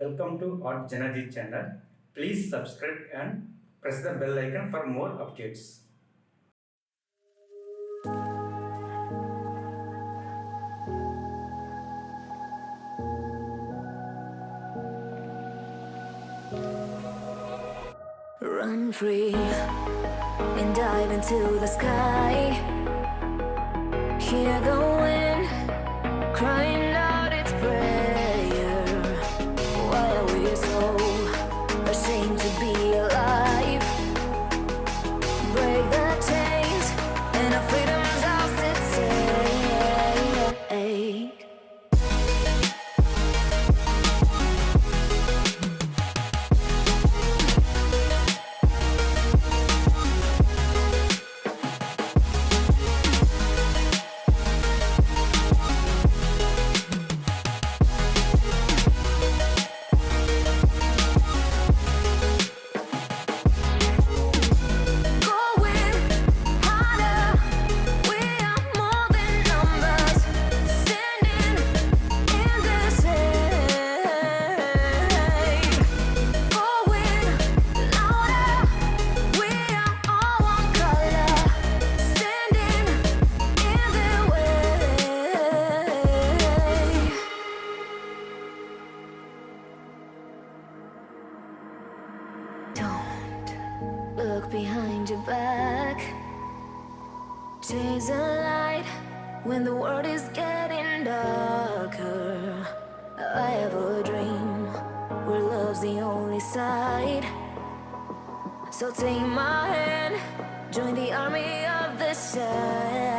Welcome to JanaG channel. Please subscribe and press the bell icon for more updates. Run free and dive into the sky. Hear the wind crying out its prayer. Why are we so ashamed to be alive? Break the chains and our freedom's ours to take. Look behind your back. Chase a light when the world is getting darker. I have a dream where love's the only side. So take my hand, join the army of the sun.